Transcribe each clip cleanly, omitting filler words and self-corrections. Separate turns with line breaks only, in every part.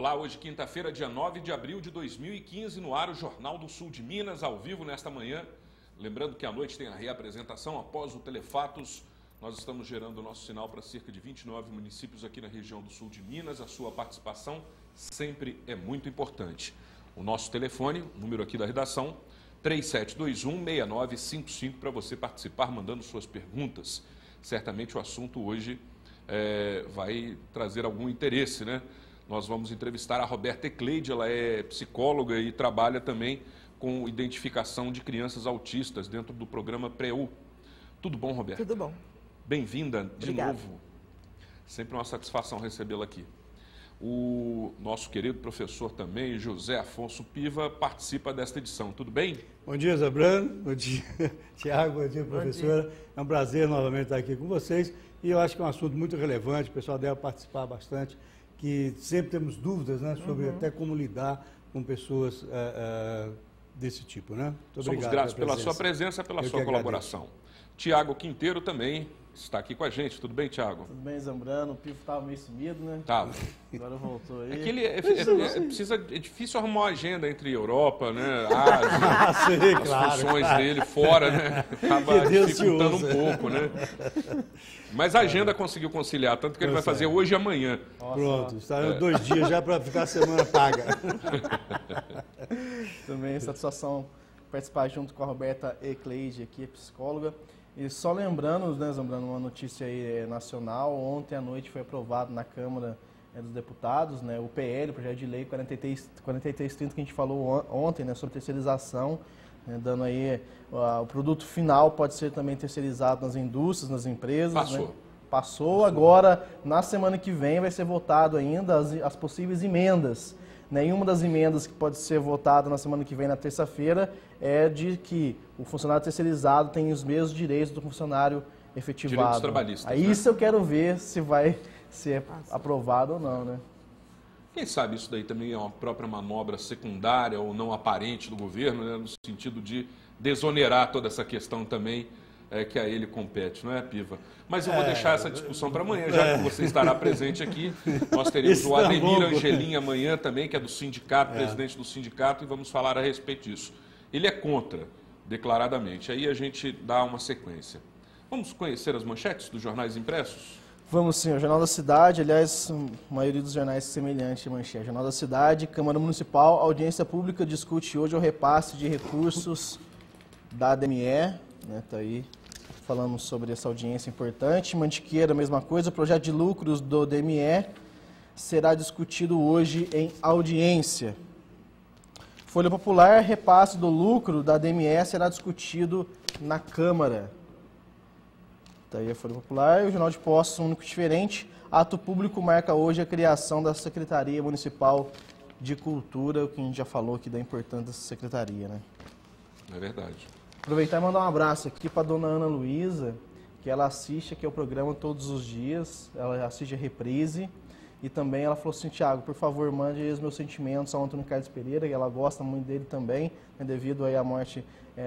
Olá, hoje quinta-feira, dia 9 de abril de 2015, no ar o Jornal do Sul de Minas, ao vivo nesta manhã. Lembrando que à noite tem a reapresentação após o Telefatos. Nós estamos gerando o nosso sinal para cerca de 29 municípios aqui na região do sul de Minas. A sua participação sempre é muito importante. O nosso telefone, número aqui da redação, 3721-6955, para você participar mandando suas perguntas. Certamente o assunto hoje vai trazer algum interesse, né? Nós vamos entrevistar a Roberta Ecleide, ela é psicóloga e trabalha também com identificação de crianças autistas dentro do programa PREU. Tudo bom, Roberta?
Tudo bom.
Bem-vinda de
Obrigada.
novo. Sempre uma satisfação recebê-la aqui. O nosso querido professor também, José Afonso Piva, participa desta edição. Tudo bem?
Bom dia, Zambrano. Bom dia, Tiago. Bom dia, professora. Bom dia. É um prazer novamente estar aqui com vocês. E eu acho que é um assunto muito relevante, o pessoal deve participar bastante, que sempre temos dúvidas, né, sobre até como lidar com pessoas desse tipo, né? Muito
Somos gratos pela sua presença, pela sua colaboração. Tiago Quinteiro também está aqui com a gente. Tudo bem, Tiago?
Tudo bem, Zambrano. O Pivo estava meio sumido, né?
Tava.
Agora voltou aí.
É que ele é difícil arrumar uma agenda entre Europa, né, Ásia,
sim,
as funções dele fora, né? Acaba dificultando um pouco, né? Mas a agenda conseguiu conciliar, tanto que ele vai fazer hoje e amanhã.
Nossa, pronto, está 2 dias já para ficar a semana paga.
Também satisfação participar junto com a Roberta Ecleide, aqui, psicóloga. E só lembrando, né, Zambrano, uma notícia aí nacional, ontem à noite foi aprovado na Câmara dos Deputados, né, o PL, o projeto de lei 4330, que a gente falou ontem, né, sobre terceirização, né, dando aí o produto final pode ser também terceirizado nas indústrias, nas empresas.
Passou.
Né? Passou, agora na semana que vem vai ser votado ainda as possíveis emendas. Nenhuma das emendas que pode ser votada na semana que vem, na terça-feira, é de que o funcionário terceirizado tem os mesmos direitos do funcionário efetivado.
Direitos trabalhistas.
Aí isso eu quero ver se vai ser aprovado ou não, né?
Quem sabe isso daí também é uma própria manobra secundária ou não aparente do governo, né, no sentido de desonerar toda essa questão também que a ele compete, não é, Piva? Mas eu vou deixar essa discussão para amanhã, já que você estará presente aqui. Nós teremos o Ademir Angelim amanhã também, que é do sindicato, presidente do sindicato, e vamos falar a respeito disso. Ele é contra, declaradamente. Aí a gente dá uma sequência. Vamos conhecer as manchetes dos jornais impressos?
Vamos sim, o Jornal da Cidade, aliás, a maioria dos jornais semelhante à manchete. Jornal da Cidade, Câmara Municipal, audiência pública discute hoje o repasse de recursos da ADME, né, tá aí. Falamos sobre essa audiência importante. Mantiqueira, mesma coisa. O projeto de lucros do DME será discutido hoje em audiência. Folha Popular, repasse do lucro da DME será discutido na Câmara. Está aí a Folha Popular. O Jornal de Postos, único e diferente. Ato público marca hoje a criação da Secretaria Municipal de Cultura, o que a gente já falou aqui da importância dessa secretaria, né?
É verdade.
Aproveitar e mandar um abraço aqui para a dona Ana Luísa, que ela assiste aqui ao programa todos os dias, ela assiste a reprise, e também ela falou assim: Tiago, por favor, mande os meus sentimentos ao Antônio Carlos Pereira, que ela gosta muito dele também, né, devido aí à morte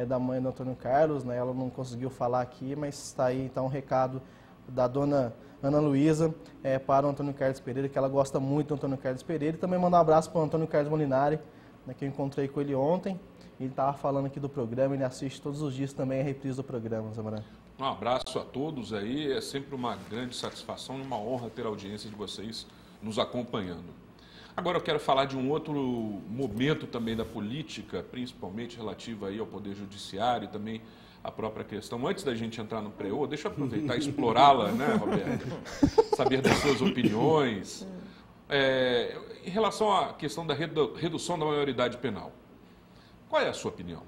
da mãe do Antônio Carlos, né, ela não conseguiu falar aqui, mas está aí então um recado da dona Ana Luísa para o Antônio Carlos Pereira, que ela gosta muito do Antônio Carlos Pereira, e também mandar um abraço para o Antônio Carlos Molinari, né, que eu encontrei com ele ontem. Ele estava falando aqui do programa, ele assiste todos os dias também a reprise do programa, Zambrano.
Um abraço a todos aí, é sempre uma grande satisfação e uma honra ter a audiência de vocês nos acompanhando. Agora eu quero falar de um outro momento também da política, principalmente relativo aí ao Poder Judiciário e também a própria questão. Antes da gente entrar no PREU, deixa eu aproveitar e explorá-la, né, Roberto? Saber das suas opiniões. Em relação à questão da redução da maioridade penal. Qual é a sua opinião?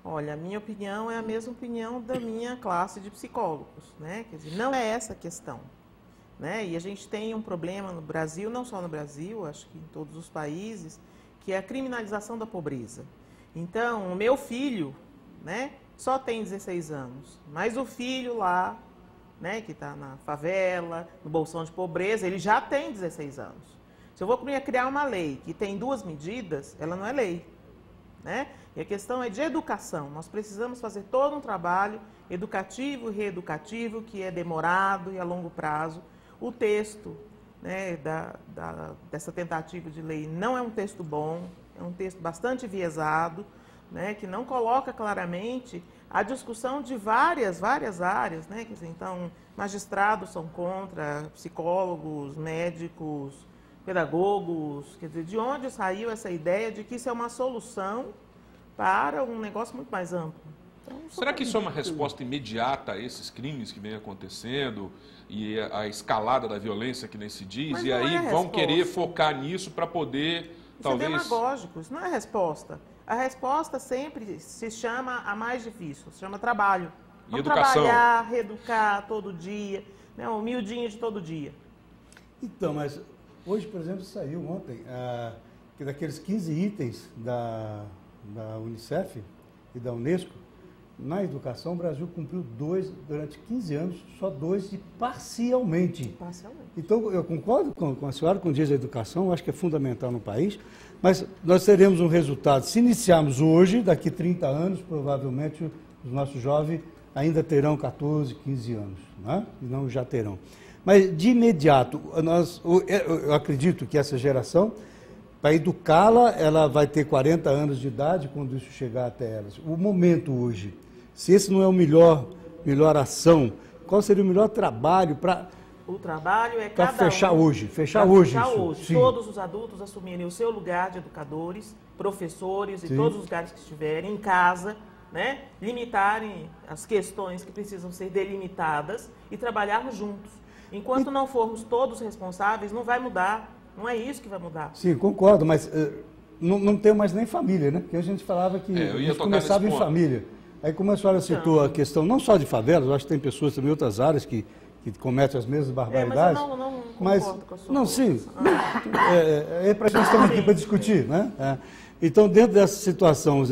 Olha, a minha opinião é a mesma opinião da minha classe de psicólogos, né? Quer dizer, não é essa a questão, né? E a gente tem um problema no Brasil, não só no Brasil, acho que em todos os países, que é a criminalização da pobreza. Então, o meu filho, né, só tem 16 anos, mas o filho lá, né, que está na favela, no bolsão de pobreza, ele já tem 16 anos. Se eu vou criar uma lei que tem 2 medidas, ela não é lei. Né? E a questão é de educação. Nós precisamos fazer todo um trabalho educativo e reeducativo que é demorado e a longo prazo. O texto né, dessa tentativa de lei não é um texto bom, é um texto bastante enviesado, né, que não coloca claramente a discussão de várias áreas, né, quer dizer, então, magistrados são contra, psicólogos, médicos, pedagogos, quer dizer, de onde saiu essa ideia de que isso é uma solução para um negócio muito mais amplo? Então,
será que isso é uma resposta imediata a esses crimes que vem acontecendo e a escalada da violência que nem se diz?
Mas
E aí vão
resposta.
querer focar nisso para poder,
isso
talvez...
é demagógico, isso não é resposta. A resposta sempre se chama a mais difícil, se chama trabalho. Vamos
educação.
Trabalhar, reeducar todo dia, né, um miudinho de todo dia.
Então, mas hoje, por exemplo, saiu ontem que daqueles 15 itens da Unicef e da Unesco, na educação, o Brasil cumpriu 2 durante 15 anos, só 2 e parcialmente.
Parcialmente.
Então, eu concordo com a senhora quando diz a educação, eu acho que é fundamental no país, mas nós teremos um resultado, se iniciarmos hoje, daqui 30 anos, provavelmente os nossos jovens ainda terão 14, 15 anos, né? E não já terão. Mas, de imediato, eu acredito que essa geração, para educá-la, ela vai ter 40 anos de idade quando isso chegar até elas. O momento hoje, se esse não é o melhor ação, qual seria o melhor trabalho para...
O trabalho é cada
fechar
um,
hoje, fechar hoje.
Fechar
isso,
hoje.
sim.
Todos os adultos assumirem o seu lugar de educadores, professores e
Sim.
todos os lugares que estiverem, em casa, né? Limitarem as questões que precisam ser delimitadas e trabalharmos juntos. Enquanto não formos todos responsáveis, não vai mudar. Não é isso que vai mudar.
Sim, concordo, mas não tem mais nem família, né? Porque a gente falava que a gente começava em família. Aí como a senhora citou a questão não só de favelas, eu acho que tem pessoas também em outras áreas que cometem as mesmas barbaridades.
Mas eu não concordo com a sua
não, sim. É para nós estamos aqui para discutir, né? Então, dentro dessa situação,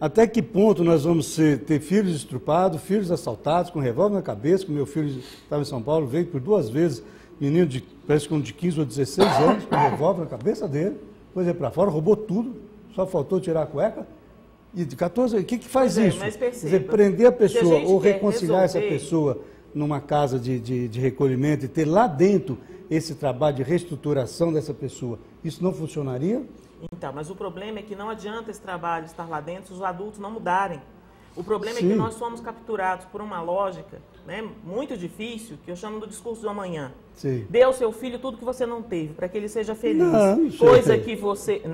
até que ponto nós vamos ter filhos estrupados, filhos assaltados, com revólver na cabeça, que meu filho estava em São Paulo, veio por 2 vezes, menino parece que de 15 ou 16 anos, com revólver na cabeça dele, depois veio para fora, roubou tudo, só faltou tirar a cueca. E de 14 anos, o que faz isso?
Mas
Quer dizer, prender a pessoa ou reconciliar essa
resolver...
pessoa numa casa de recolhimento e ter lá dentro esse trabalho de reestruturação dessa pessoa, isso não funcionaria?
Então, mas o problema é que não adianta esse trabalho estar lá dentro se os adultos não mudarem. O problema
Sim.
é que nós somos capturados por uma lógica, né, muito difícil, que eu chamo do discurso do amanhã.
Sim.
Dê ao seu filho tudo que você não teve, para que ele seja feliz.
Não,
Coisa que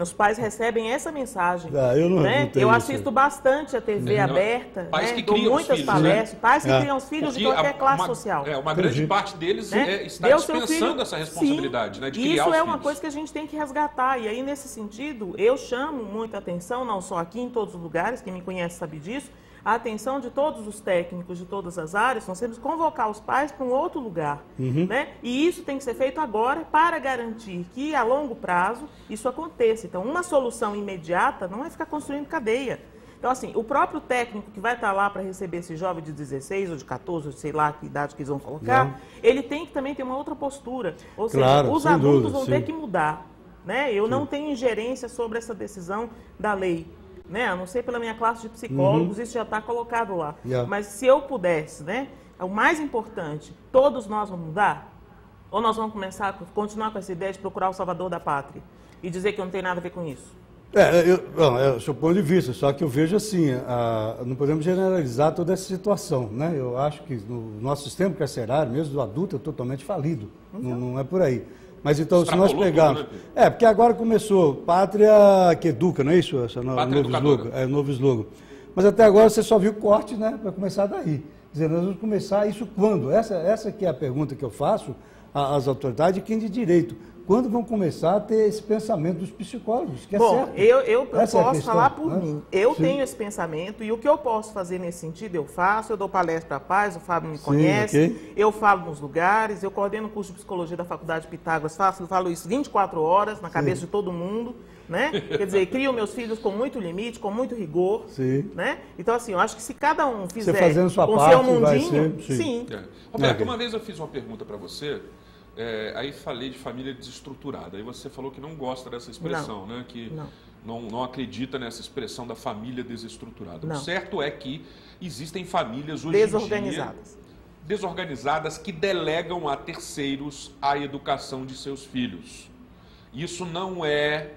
os pais recebem essa mensagem.
Eu não
Eu assisto bastante a TV aberta,
pais que
dou
criam
muitas
filhos,
palestras,
né?
pais que criam os filhos de qualquer classe social.
Uma grande parte deles
Né?
está
Dê ao seu
dispensando
filho...
essa responsabilidade,
Sim,
né, de
e
criar
isso
os
é
filhos.
uma coisa que a gente tem que resgatar. E aí, nesse sentido, eu chamo muita atenção, não só aqui, em todos os lugares, quem me conhece sabe disso, a atenção de todos os técnicos de todas as áreas. Nós temos que convocar os pais para um outro lugar. Né? E isso tem que ser feito agora para garantir que, a longo prazo, isso aconteça. Então, uma solução imediata não é ficar construindo cadeia. Então, assim, o próprio técnico que vai estar lá para receber esse jovem de 16 ou de 14, ou sei lá que idade que eles vão colocar, ele tem que também ter uma outra postura. Ou seja, os adultos vão ter que mudar. Né? Eu não tenho ingerência sobre essa decisão da lei. Né? A não ser pela minha classe de psicólogos, isso já está colocado lá. Mas se eu pudesse, né? O mais importante, todos nós vamos mudar? Ou nós vamos continuar com essa ideia de procurar o salvador da pátria e dizer que não tem nada a ver com isso?
É o seu ponto de vista, só que eu vejo assim, não podemos generalizar toda essa situação, né? Eu acho que no nosso sistema carcerário, mesmo do adulto, é totalmente falido, não é por aí. Mas então, se nós pegarmos...
Tudo, né?
Porque agora começou Pátria que Educa, não é isso? Esse
Pátria Educadora.
É o novo slogan. Mas até agora você só viu corte, né? Vai começar daí. Quer dizer, nós vamos começar isso quando? Essa que é a pergunta que eu faço às autoridades e quem de direito. Quando vão começar a ter esse pensamento dos psicólogos, que é
Bom,
certo.
eu
Essa
posso
questão,
falar por
né?
mim. Eu
Sim.
tenho esse pensamento e o que eu posso fazer nesse sentido eu faço. Eu dou palestra para pais, o Fábio me conhece,
ok.
Eu falo nos lugares, eu coordeno o curso de psicologia da Faculdade de Pitágoras, falo isso 24 horas na cabeça de todo mundo. Né? Quer dizer, crio meus filhos com muito limite, com muito rigor.
Sim.
Né? Então, assim, eu acho que se cada um fizer
fazendo sua
com
parte,
seu mundinho,
vai ser, sim.
Roberto, uma vez eu fiz uma pergunta para você, aí falei de família desestruturada. Aí você falou que não gosta dessa expressão, né? Que não acredita nessa expressão da família desestruturada.
Não.
O certo é que existem famílias hoje
desorganizadas.
desorganizadas que delegam a terceiros a educação de seus filhos. Isso não é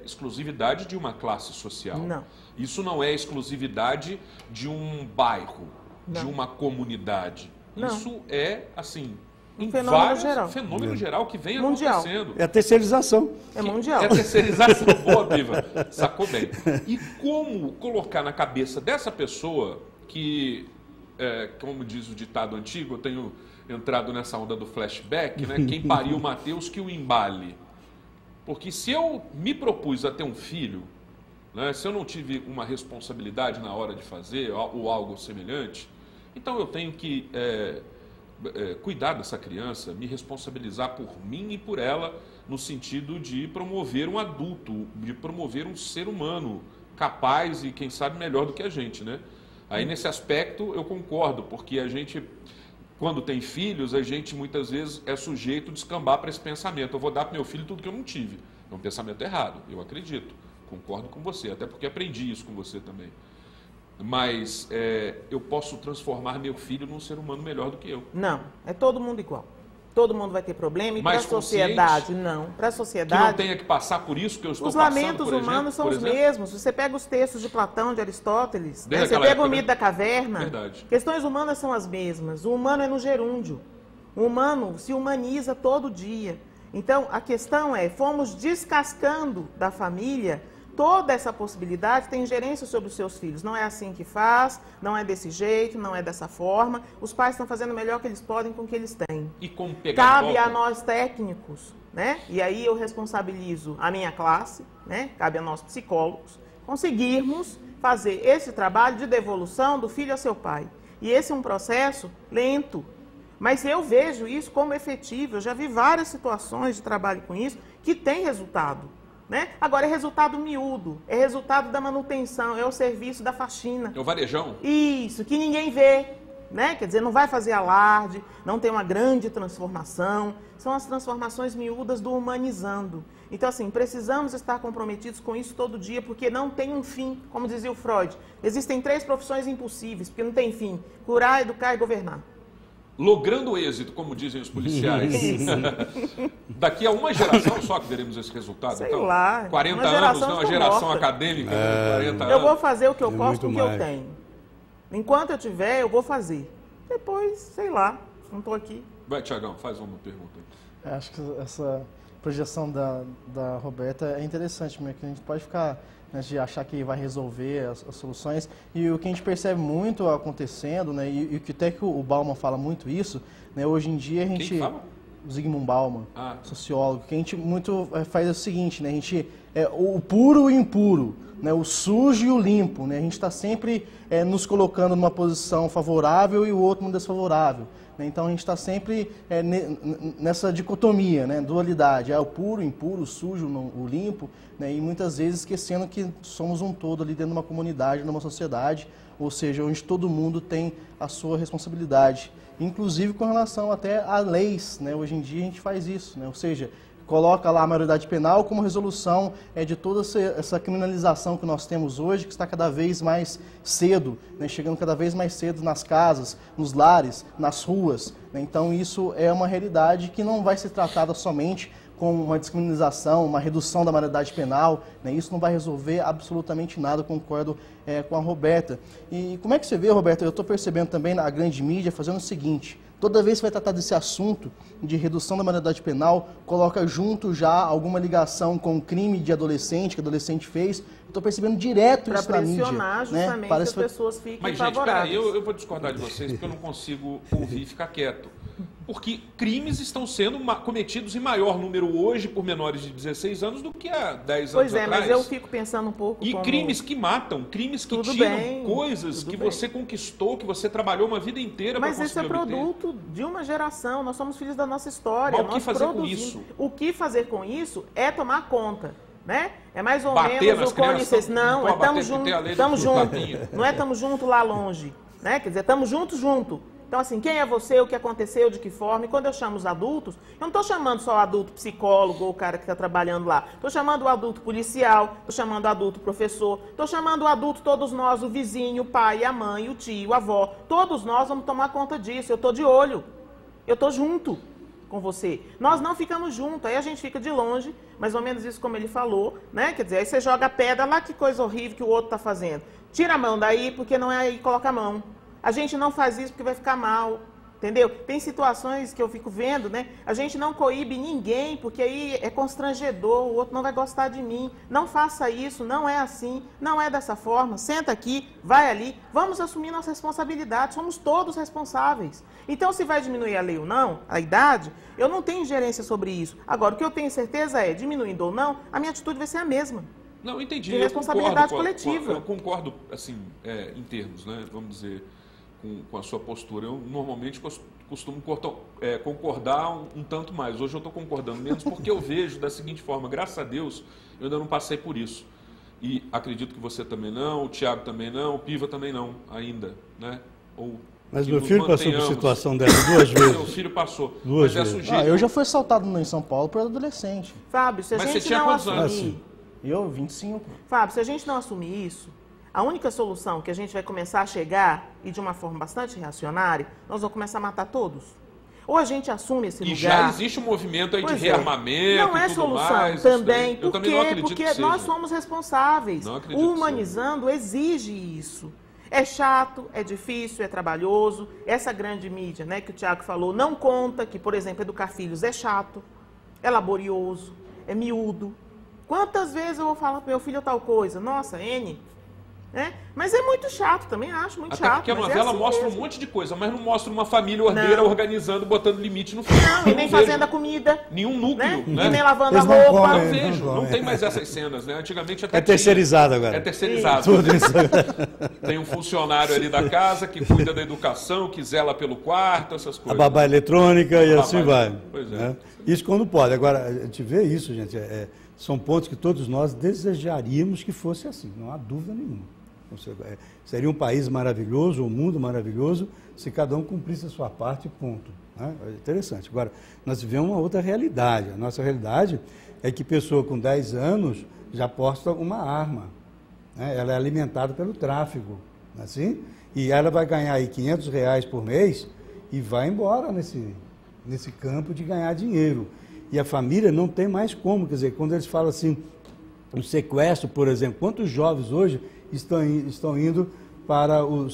exclusividade de uma classe social.
Não.
Isso não é exclusividade de um bairro, de uma comunidade.
Não.
Isso é, assim,
Um fenômeno geral.
Fenômeno geral que vem
Mundial.
acontecendo.
É a terceirização.
É mundial.
É a terceirização. Boa, Piva. Sacou bem. E como colocar na cabeça dessa pessoa que, como diz o ditado antigo, eu tenho entrado nessa onda do flashback, né? Quem pariu Mateus que o embale. Porque se eu me propus a ter um filho, né, se eu não tive uma responsabilidade na hora de fazer ou algo semelhante, então eu tenho que cuidar dessa criança, me responsabilizar por mim e por ela, no sentido de promover um adulto, de promover um ser humano capaz e, quem sabe, melhor do que a gente, né? Aí, nesse aspecto, eu concordo, porque a gente, quando tem filhos, a gente muitas vezes é sujeito de descambar para esse pensamento. Eu vou dar para meu filho tudo que eu não tive. É um pensamento errado, eu acredito. Concordo com você, até porque aprendi isso com você também. Mas eu posso transformar meu filho num ser humano melhor do que eu.
Não, é todo mundo igual. Todo mundo vai ter problema. E para a
Mais
sociedade, não. Para a
Que
sociedade...
não tenha que passar por isso que eu estou
Os
passando,
lamentos
por exemplo,
humanos são os mesmos. Você pega os textos de Platão, de Aristóteles, né?
Desde
Você
aquela
pega
época,
o mito
né?
da caverna.
Verdade.
Questões humanas são as mesmas. O humano é no gerúndio. O humano se humaniza todo dia. Então, a questão é, fomos descascando da família toda essa possibilidade, tem ingerência sobre os seus filhos. Não é assim que faz, não é desse jeito, não é dessa forma. Os pais estão fazendo o melhor que eles podem com o que eles têm.
E como pegar
Cabe
de volta?
a nós técnicos, né? E aí eu responsabilizo a minha classe, né? Cabe a nós psicólogos, conseguirmos fazer esse trabalho de devolução do filho ao seu pai. E esse é um processo lento, mas eu vejo isso como efetivo. Eu já vi várias situações de trabalho com isso que tem resultado. Né? Agora é resultado miúdo, é resultado da manutenção, é o serviço da faxina.
É o varejão?
Isso, que ninguém vê, né? Quer dizer, não vai fazer alarde, não tem uma grande transformação, são as transformações miúdas do humanizando. Então, assim, precisamos estar comprometidos com isso todo dia, porque não tem um fim, como dizia o Freud. Existem 3 profissões impossíveis, porque não tem fim: curar, educar e governar.
Logrando êxito, como dizem os policiais. Daqui a uma geração só que veremos esse resultado.
Sei
então,
lá,
40
uma
anos,
geração
não, uma
estou
geração
morta.
acadêmica, né? 40
Eu vou
anos.
fazer o que eu
É
posso com o
muito
que eu
mais.
tenho. Enquanto eu tiver, eu vou fazer. Depois, sei lá, não estou aqui.
Vai, Tiagão, faz uma pergunta aí.
Acho que essa projeção da Roberta é interessante, porque a gente pode ficar, né, de achar que vai resolver as soluções. E o que a gente percebe muito acontecendo, né, e o que até que o Bauman fala muito isso, né, hoje em dia a gente...
Quem fala?
O Zygmunt Bauman,
Ah.
sociólogo, que a gente muito faz o seguinte, né, a gente o puro e o impuro, né, o sujo e o limpo, né, a gente está sempre nos colocando numa posição favorável e o outro numa desfavorável. Né, então a gente está sempre nessa dicotomia, né, dualidade, o puro, o impuro, o sujo, o limpo, né, e muitas vezes esquecendo que somos um todo ali dentro de uma comunidade, numa sociedade, ou seja, onde todo mundo tem a sua responsabilidade. Inclusive com relação até a leis, né? Hoje em dia a gente faz isso, né? Ou seja, coloca lá a maioridade penal como resolução de toda essa criminalização que nós temos hoje, que está cada vez mais cedo, né? Chegando cada vez mais cedo nas casas, nos lares, nas ruas. Né? Então isso é uma realidade que não vai ser tratada somente com uma descriminalização, uma redução da maioridade penal, né? Isso não vai resolver absolutamente nada, concordo com a Roberta. E como é que você vê, Roberta, eu estou percebendo também na grande mídia fazendo o seguinte: toda vez que vai tratar desse assunto de redução da maioridade penal, coloca junto já alguma ligação com o crime de adolescente, que o adolescente fez. Estou percebendo direto isso na mídia.
Para pressionar justamente
né? Parece
que as pessoas fiquem
Mas, gente,
favoráveis.
peraí, eu vou discordar de vocês porque eu não consigo ouvir e ficar quieto. Porque crimes estão sendo cometidos em maior número hoje por menores de 16 anos do que há 10 anos
Pois é,
atrás.
mas eu fico pensando um pouco
E
como...
crimes que matam, crimes que
Tudo
tiram
bem,
coisas
tudo
que
bem.
você conquistou, que você trabalhou uma vida inteira para
Mas
conseguir
isso é
obter.
produto de uma geração, nós somos filhos da nossa história.
Mas o que
nós
fazer com
produzimos.
isso?
O que fazer com isso é tomar conta, né? É mais ou
Bater
menos
nas
o Cone
crianças,
Cess. Não,
pô,
é
bater
tamo
que
junto,
tem a lei
tamo
do
junto.
tapinha.
Não é tamo junto lá longe, né? Quer dizer, tamo junto. Então, assim, quem é você, o que aconteceu, de que forma? E quando eu chamo os adultos, eu não estou chamando só o adulto psicólogo ou o cara que está trabalhando lá. Estou chamando o adulto policial, estou chamando o adulto professor, estou chamando o adulto todos nós, o vizinho, o pai, a mãe, o tio, a avó. Todos nós vamos tomar conta disso. Eu estou de olho. Eu estou junto com você. Nós não ficamos juntos, aí a gente fica de longe, mais ou menos isso como ele falou, né? Quer dizer, aí você joga a pedra lá, que coisa horrível que o outro está fazendo. Tira a mão daí, porque não é aí que coloca a mão. A gente não faz isso porque vai ficar mal, entendeu? Tem situações que eu fico vendo, né? A gente não coíbe ninguém, porque aí é constrangedor, o outro não vai gostar de mim. Não faça isso, não é assim, não é dessa forma. Senta aqui, vai ali, vamos assumir nossa responsabilidade, somos todos responsáveis. Então, se vai diminuir a lei ou não, a idade, eu não tenho ingerência sobre isso. Agora, o que eu tenho certeza é, diminuindo ou não, a minha atitude vai ser a mesma.
Não, entendi.
De responsabilidade coletiva.
Eu concordo, assim, em termos, né? Vamos dizer, com a sua postura. Eu normalmente costumo concordar um tanto mais. Hoje eu estou concordando menos porque eu vejo da seguinte forma, graças a Deus, eu ainda não passei por isso. E acredito que você também não, o Tiago também não, o Piva também não, ainda, né?
Mas meu filho passou por situação dessa 2 vezes.
Meu filho passou.
2 vezes.
Eu já fui assaltado em São Paulo por adolescente.
Fábio, se a
Mas
gente
você tinha
não
quantos
assumir...
anos?
Eu, 25.
Fábio, se a gente não assumir isso, a única solução que a gente vai começar a chegar, e de uma forma bastante reacionária, nós vamos começar a matar todos. Ou a gente assume esse lugar...
E já existe um movimento aí de rearmamento
não é
e tudo
solução
mais.
também.
Eu também não acredito
Porque
que seja.
nós somos responsáveis.
Não acredito
O humanizando exige isso. É chato, é difícil, é trabalhoso. Essa grande mídia, né, que o Tiago falou, não conta que, por exemplo, educar filhos é chato, é laborioso, é miúdo. Quantas vezes eu vou falar para meu filho tal coisa? Nossa, N. Né? Mas é muito chato, também acho muito
Até
chato.
porque a
mas
novela
assim
mostra
mesmo.
um monte de coisa, mas não mostra uma família ordeira organizando, botando limite no filho.
Não, e nem fazendo a comida.
Nenhum núcleo, né?
E nem lavando
Eles
a
não
roupa.
comem.
Não vejo,
Não
não
come.
tem mais essas cenas, né? Antigamente até
É terceirizado agora.
É terceirizado.
Tudo isso.
Tem um funcionário ali da casa que cuida da educação, que zela pelo quarto, essas
A
coisas.
babá eletrônica e assim vai.
Pois é.
né? Isso quando pode. Agora, a gente vê isso, gente, são pontos que todos nós desejaríamos que fosse assim, não há dúvida nenhuma. Seria um país maravilhoso, um mundo maravilhoso, se cada um cumprisse a sua parte, ponto. Né? É interessante. Agora, nós vivemos uma outra realidade. A nossa realidade é que pessoa com 10 anos já porta uma arma. Né? Ela é alimentada pelo tráfico. Não é assim? E ela vai ganhar aí R$500 por mês e vai embora nesse campo de ganhar dinheiro. E a família não tem mais como. Quer dizer, quando eles falam assim, o sequestro, por exemplo, quantos jovens hoje estão indo para o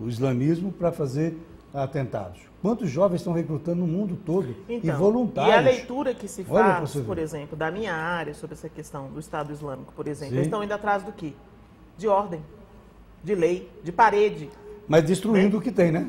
islamismo para fazer atentados? Quantos jovens estão recrutando no mundo todo?
Então,
e voluntários?
E a leitura que se
Olha
faz,
pra você ver.
por exemplo, da minha área sobre essa questão do Estado Islâmico, por exemplo,
Sim.
eles estão indo atrás do quê? De ordem, de lei, de parede.
Mas destruindo o que tem, né?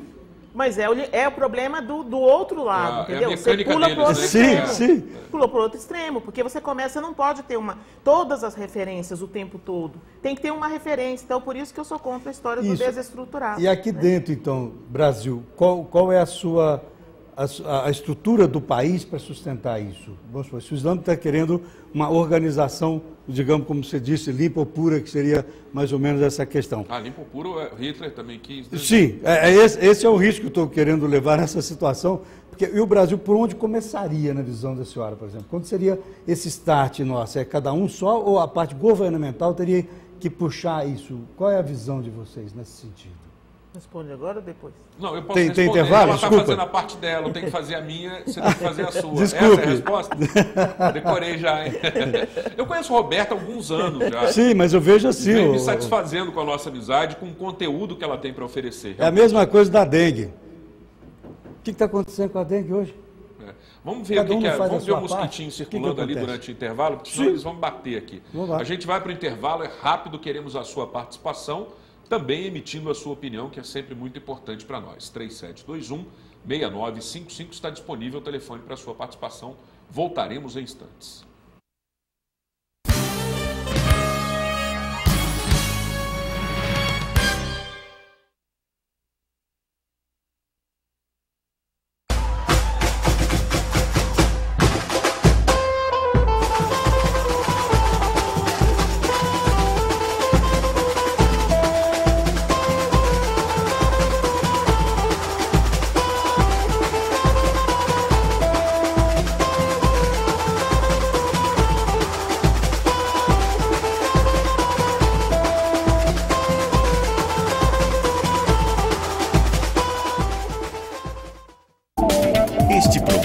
Mas é o problema do outro lado,
É a
entendeu?
mecânica
pula
deles,
pro outro
né?
extremo.
Sim.
Pulou pro outro extremo, porque você não pode ter todas as referências o tempo todo. Tem que ter uma referência. Então, por isso que eu sou contra a história do
Isso.
desestruturado.
E aqui
né?
dentro, então, Brasil, qual é a estrutura do país para sustentar isso? Vamos supor, se o Islâmico está querendo uma organização, digamos, como você disse, limpa ou pura, que seria mais ou menos essa questão.
Limpo puro, Hitler também quis. Né?
Sim, esse é o risco que eu estou querendo levar nessa situação. E o Brasil, por onde começaria na visão da senhora, por exemplo? Quando seria esse start nosso? É cada um só ou a parte governamental teria que puxar isso? Qual é a visão de vocês nesse sentido?
Responde agora ou depois?
Não, eu posso
Tem
responder.
intervalo?
Ela está
Desculpa.
fazendo a parte dela, eu tenho que fazer a minha, você tem que fazer a sua.
Desculpe.
Essa é a resposta? Decorei já, hein? Eu conheço o Roberto há alguns anos já.
Sim, mas eu vejo
E
assim.
vem me satisfazendo com a nossa amizade, com o conteúdo que ela tem para oferecer.
É a mesma coisa da dengue. O que está acontecendo com a dengue hoje?
Vamos ver
Cada
o
um
que é.
faz a
Vamos ver
sua
o mosquitinho
parte.
circulando
Que
ali
acontece?
durante o intervalo, porque senão
Sim.
eles vão bater aqui.
Vamos lá.
A gente vai para o intervalo, é rápido, queremos a sua participação, também emitindo a sua opinião, que é sempre muito importante para nós. 3721-6955 está disponível o telefone para a sua participação. Voltaremos em instantes.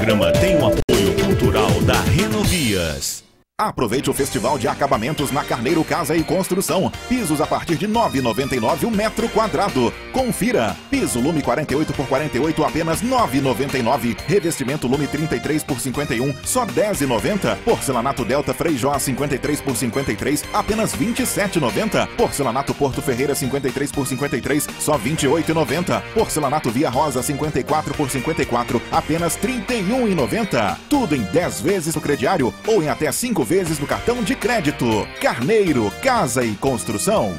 programa tem o apoio cultural da Renovias.
Aproveite o Festival de Acabamentos na Carneiro Casa e Construção. Pisos a partir de R$ 9,99 o metro quadrado. Confira. Piso Lume 48 por 48, apenas R$ 9,99. Revestimento Lume 33 por 51, só R$ 10,90. Porcelanato Delta Freijó 53 por 53, apenas R$ 27,90. Porcelanato Porto Ferreira 53 por 53, só R$ 28,90. Porcelanato Via Rosa 54 por 54, apenas R$ 31,90. Tudo em 10 vezes no crediário ou em até 5 vezes no cartão de crédito. Carneiro, Casa e Construção.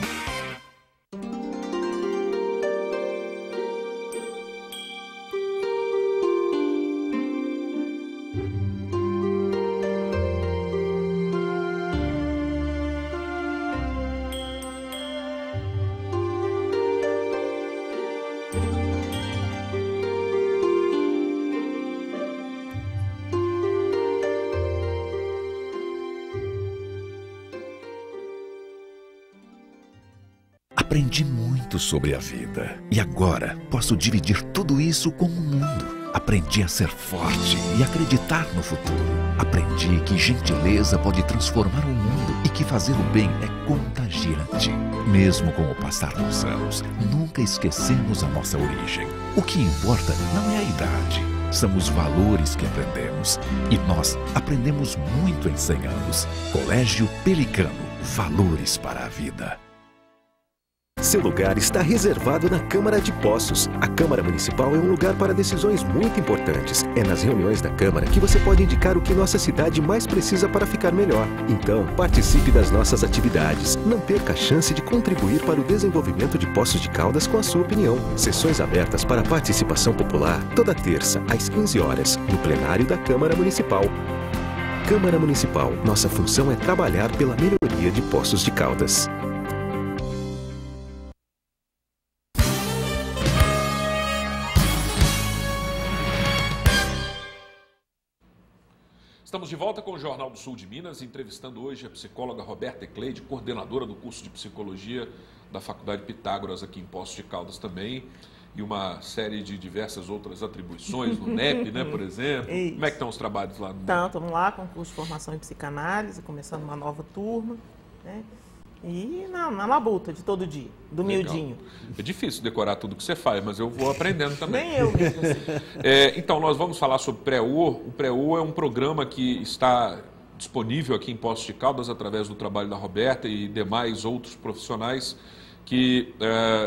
Aprendi muito sobre a vida e agora posso dividir tudo isso com o mundo. Aprendi a ser forte e acreditar no futuro. Aprendi que gentileza pode transformar o mundo e que fazer o bem é contagiante. Mesmo com o passar dos anos, nunca esquecemos a nossa origem. O que importa não é a idade, são os valores que aprendemos. E nós aprendemos muito em 100 anos. Colégio Pelicano, valores para a vida.
Seu lugar está reservado na Câmara de Poços. A Câmara Municipal é um lugar para decisões muito importantes. É nas reuniões da Câmara que você pode indicar o que nossa cidade mais precisa para ficar melhor. Então, participe das nossas atividades. Não perca a chance de contribuir para o desenvolvimento de Poços de Caldas com a sua opinião. Sessões abertas para participação popular toda terça, às 15 horas, no plenário da Câmara Municipal. Câmara Municipal. Nossa função é trabalhar pela melhoria de Poços de Caldas.
Estamos de volta com o Jornal do Sul de Minas, entrevistando hoje a psicóloga Roberta Ecleide, coordenadora do curso de Psicologia da Faculdade Pitágoras aqui em Poços de Caldas também, e uma série de diversas outras atribuições no NEP, né, por exemplo. Isso. Como é que estão os trabalhos lá no NEP?
Então, estamos lá com o curso de formação em psicanálise, começando uma nova turma, né? E na labuta de todo dia, do miudinho.
É difícil decorar tudo que você faz, mas eu vou aprendendo também.
Nem eu mesmo assim.
Então, nós vamos falar sobre Pré-U. O Pré-U é um programa que está disponível aqui em Poços de Caldas através do trabalho da Roberta e demais outros profissionais que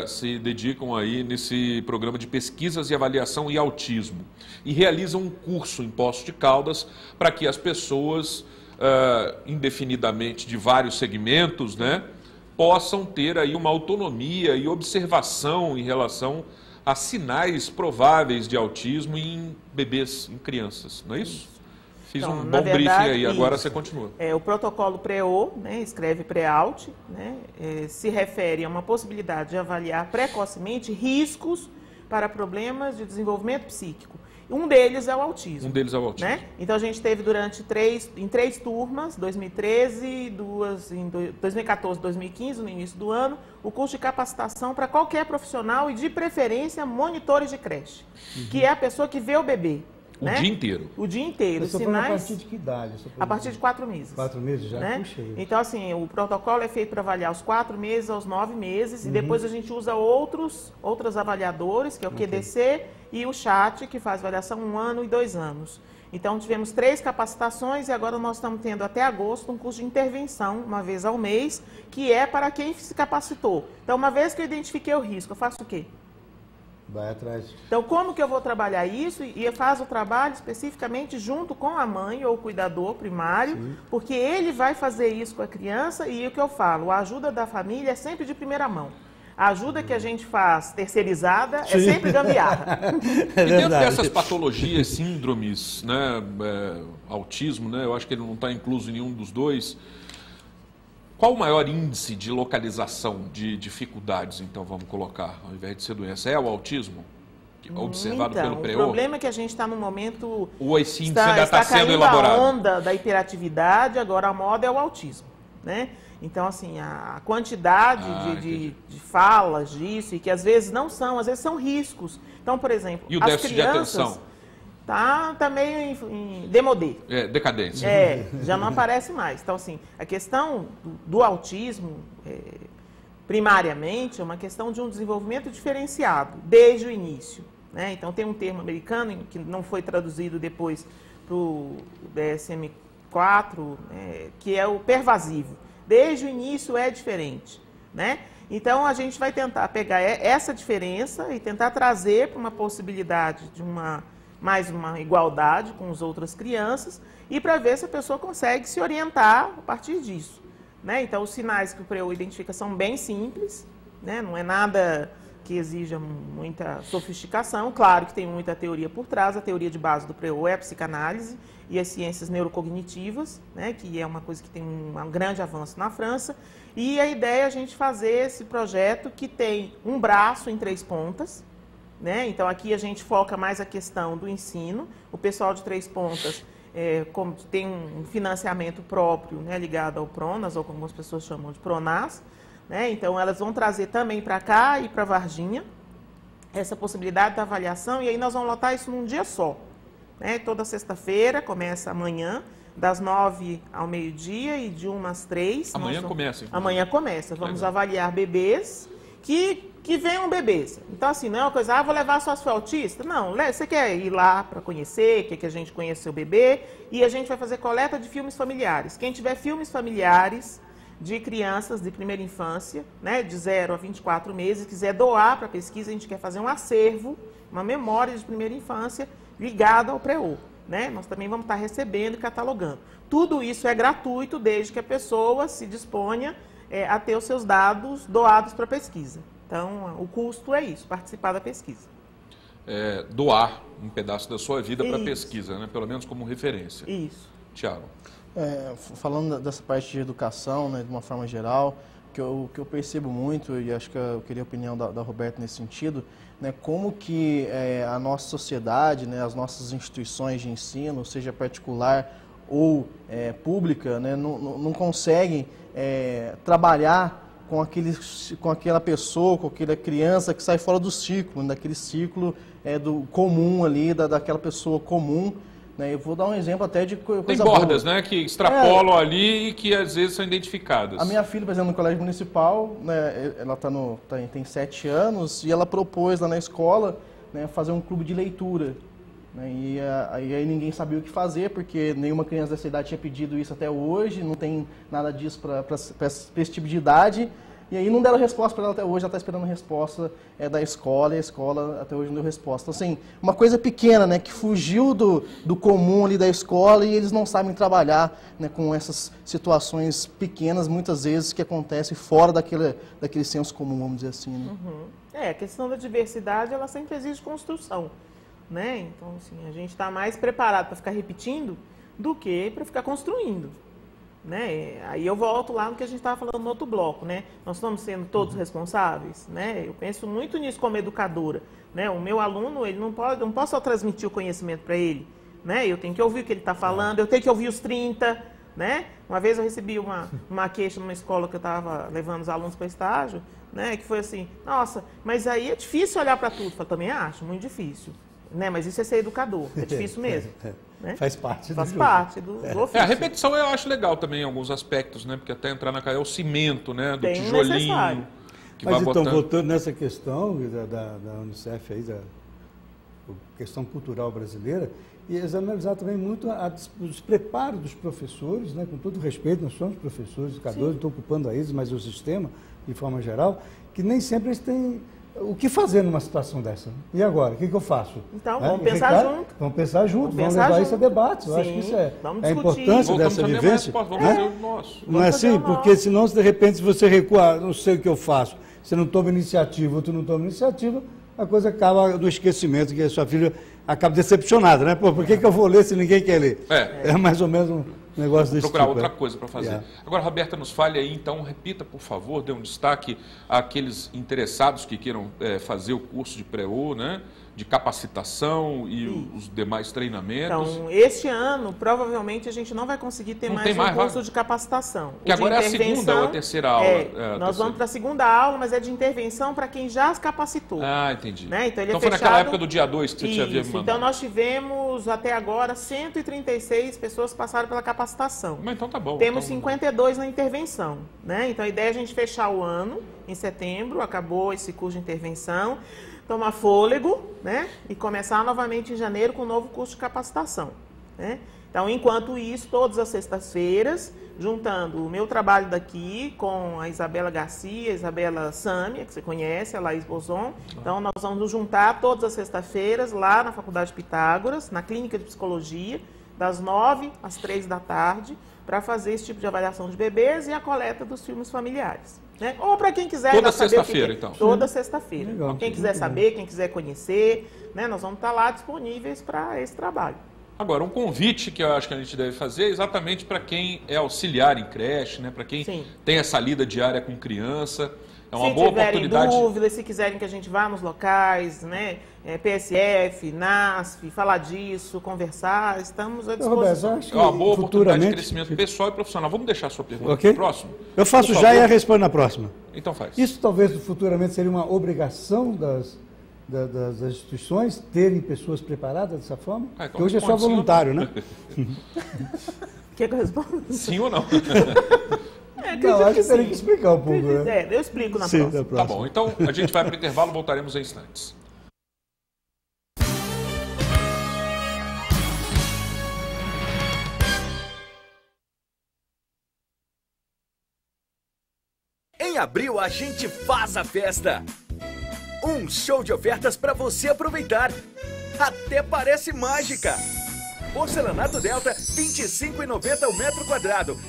se dedicam aí nesse programa de pesquisas e avaliação e autismo. E realizam um curso em Poços de Caldas para que as pessoas... indefinidamente de vários segmentos, né, possam ter aí uma autonomia e observação em relação a sinais prováveis de autismo em bebês, em crianças, não é isso? Fiz um bom briefing aí, agora você continua.
O protocolo Pré-O, né, escreve Pré-Aut, né, se refere a uma possibilidade de avaliar precocemente riscos para problemas de desenvolvimento psíquico. Um deles é o autismo.
Um deles é o autismo.
Né? Então, a gente teve em três turmas, 2013, duas em 2014, 2015, no início do ano, o curso de capacitação para qualquer profissional e, de preferência, monitores de creche, que é a pessoa que vê o bebê.
O dia inteiro?
O dia inteiro.
Sinais... A partir de que idade?
A partir de 4 meses.
4 meses já?
Né?
Puxa.
Então, assim, o protocolo é feito para avaliar os 4 meses aos 9 meses e depois a gente usa outros avaliadores, que é o QDC e o CHAT, que faz avaliação 1 ano e 2 anos. Então, tivemos 3 capacitações e agora nós estamos tendo até agosto um curso de intervenção, uma vez ao mês, que é para quem se capacitou. Então, uma vez que eu identifiquei o risco, eu faço o quê?
Vai atrás.
Então, como que eu vou trabalhar isso? E eu faço o trabalho especificamente junto com a mãe ou o cuidador primário, porque ele vai fazer isso com a criança e o que eu falo, a ajuda da família é sempre de primeira mão. A ajuda que a gente faz terceirizada é sempre gambiarra.
E dentro dessas patologias, síndromes, né, autismo, né, eu acho que ele não está incluso em nenhum dos dois. Qual o maior índice de localização de dificuldades, então, vamos colocar, ao invés de ser doença? É o autismo? Observado pelo Pré-O?
O problema é que a gente está num momento...
Ou esse índice ainda está sendo elaborado?
A onda da hiperatividade, agora a moda é o autismo, né? Então, assim, a quantidade de falas disso, e que às vezes não são, às vezes são riscos. Então, por exemplo,
e o
as
déficit
crianças...
de atenção?
tá meio em demodê.
Decadência.
Já não aparece mais. Então, assim, a questão do autismo, primariamente, é uma questão de um desenvolvimento diferenciado, desde o início, né? Então, tem um termo americano que não foi traduzido depois para o DSM-4, que é o pervasivo. Desde o início é diferente, né? Então, a gente vai tentar pegar essa diferença e tentar trazer para uma possibilidade de mais uma igualdade com as outras crianças e para ver se a pessoa consegue se orientar a partir disso, né? Então, os sinais que o PREO identifica são bem simples, né? Não é nada que exija muita sofisticação. Claro que tem muita teoria por trás. A teoria de base do PREO é a psicanálise e as ciências neurocognitivas, né? Que é uma coisa que tem um grande avanço na França. E a ideia é a gente fazer esse projeto que tem um braço em 3 pontas, né? Então, aqui a gente foca mais a questão do ensino. O pessoal de 3 pontas tem um financiamento próprio, né, ligado ao PRONAS, ou como algumas pessoas chamam de PRONAS, né? Então, elas vão trazer também para cá e para Varginha essa possibilidade da avaliação, e aí nós vamos lotar isso num dia só, né? Toda sexta-feira, começa amanhã, das 9 ao meio-dia e de 1 às 3.
Amanhã começa.
Amanhã começa. Vamos avaliar bebês que venham bebês. Então, assim, não é uma coisa, vou levar só se for autista. Não, você quer ir lá para conhecer, quer que a gente conheça seu bebê, e a gente vai fazer coleta de filmes familiares. Quem tiver filmes familiares de crianças de primeira infância, né, de 0 a 24 meses, quiser doar para a pesquisa, a gente quer fazer um acervo, uma memória de primeira infância ligada ao PREO, né? Nós também vamos estar recebendo e catalogando. Tudo isso é gratuito, desde que a pessoa se disponha a ter os seus dados doados para a pesquisa. Então, o custo é isso, participar da pesquisa.
Doar um pedaço da sua vida para a pesquisa, né? Pelo menos como referência.
Isso.
Tiago.
Falando dessa parte de educação, né, de uma forma geral, que eu percebo muito, e acho que eu queria a opinião da Roberta nesse sentido, né, como que a nossa sociedade, né, as nossas instituições de ensino, seja particular ou pública, né, não conseguem trabalhar com aquela pessoa, com aquela criança que sai fora do ciclo, daquele ciclo do comum ali, daquela pessoa comum. Eu vou dar um exemplo até de coisa
Tem bordas, boa, né, que extrapolam ali e que às vezes são identificadas.
A minha filha, por exemplo, no colégio municipal, né, ela tem 7 anos e ela propôs lá na escola, né, fazer um clube de leitura. Né, e aí ninguém sabia o que fazer, porque nenhuma criança dessa idade tinha pedido isso até hoje, não tem nada disso para esse tipo de idade. E aí não deram resposta para ela até hoje, ela está esperando a resposta da escola, e a escola até hoje não deu resposta. Então, assim, uma coisa pequena, né, que fugiu do comum ali da escola, e eles não sabem trabalhar, né, com essas situações pequenas, muitas vezes, que acontecem fora daquele senso comum, vamos dizer assim. Né?
Uhum. A questão da diversidade, ela sempre exige construção, né? Então, assim, a gente está mais preparado para ficar repetindo do que para ficar construindo. Né? Aí eu volto lá no que a gente estava falando no outro bloco, né? Nós estamos sendo todos responsáveis, né? Eu penso muito nisso como educadora, né? O meu aluno, ele não posso só transmitir o conhecimento para ele, né? Eu tenho que ouvir o que ele está falando, eu tenho que ouvir os 30, né? Uma vez eu recebi uma queixa numa escola que eu estava levando os alunos para estágio, né? Que foi assim, nossa, mas aí é difícil olhar para tudo. Eu também acho, muito difícil. Né? Mas isso é ser educador, é difícil mesmo. Né?
Faz parte
do ofício.
A repetição eu acho legal também em alguns aspectos, né? Porque até entrar na cadeia é o cimento, né? Do
bem
tijolinho.
Necessário.
Que
Mas
vai
então,
botando...
voltando nessa questão da Unicef, aí, da questão cultural brasileira, e examinar também muito os preparos dos professores, né? Com todo respeito, nós somos professores, educadores, não estou ocupando a eles, mas o sistema, de forma geral, que nem sempre eles têm... O que fazer numa situação dessa? E agora? O que eu faço?
Então, vamos pensar junto.
Vamos pensar junto, vamos levar isso a debate. Eu acho que isso é a importância dessa vivência. Não é assim? Porque senão, se de repente, você recua, não sei o que eu faço, você não toma iniciativa, outro não toma iniciativa, a coisa acaba no esquecimento, que a sua filha acaba decepcionada, né? Por que eu vou ler se ninguém quer ler? É mais ou menos um negócio desse
procurar outra coisa para fazer. Agora, Roberta, nos fale aí, então, repita, por favor, dê um destaque àqueles interessados que queiram fazer o curso de PREO, né? de capacitação e os demais treinamentos?
Então, este ano, provavelmente, a gente não vai conseguir ter mais um curso de capacitação.
Que agora é a segunda ou a terceira aula?
Nós vamos para a segunda aula, mas é de intervenção para quem já se capacitou.
Ah, entendi.
Né? Então,
foi naquela época do dia 2 que você tinha visto.
Então, nós tivemos, até agora, 136 pessoas que passaram pela capacitação.
Mas então tá bom.
Temos 52 na intervenção. Né? Então, a ideia é a gente fechar o ano, em setembro, acabou esse curso de intervenção, tomar fôlego, né? E começar novamente em janeiro com um novo curso de capacitação, né? Então, enquanto isso, todas as sextas-feiras, juntando o meu trabalho daqui com a Isabela Garcia, a Isabela Sâmia, que você conhece, a Laís Bozon. Então, nós vamos nos juntar todas as sextas-feiras lá na Faculdade Pitágoras, na Clínica de Psicologia, das 9 às 3 da tarde, para fazer esse tipo de avaliação de bebês e a coleta dos filmes familiares. Né? Ou para quem quiser
toda
saber
sexta-feira,
então.
Toda
sexta-feira. Então, quem quiser saber, quem quiser conhecer, né? Nós vamos estar lá disponíveis para esse trabalho.
Agora, um convite que eu acho que a gente deve fazer é exatamente para quem é auxiliar em creche, né? Para quem tem essa lida diária com criança. É uma boa oportunidade.
Se tiverem dúvidas, se quiserem que a gente vá nos locais, né? PSF, NASF, falar disso, conversar, estamos à disposição.
Roberto,
é uma boa oportunidade de crescimento pessoal e profissional. Vamos deixar a sua pergunta no próximo?
Eu faço já e a respondo na próxima.
Então faz.
Isso talvez futuramente seria uma obrigação das instituições terem pessoas preparadas dessa forma?
Então
porque hoje é só voluntário, né?
Quer que eu responda?
Sim ou não?
Não, acho que teria que explicar um pouco. Né?
Eu explico na próxima.
Tá bom, então a gente vai para o intervalo, voltaremos em instantes.
Em abril a gente faz a festa. Um show de ofertas para você aproveitar. Até parece mágica. Porcelanato Delta, R$ 25,90 o metro quadrado.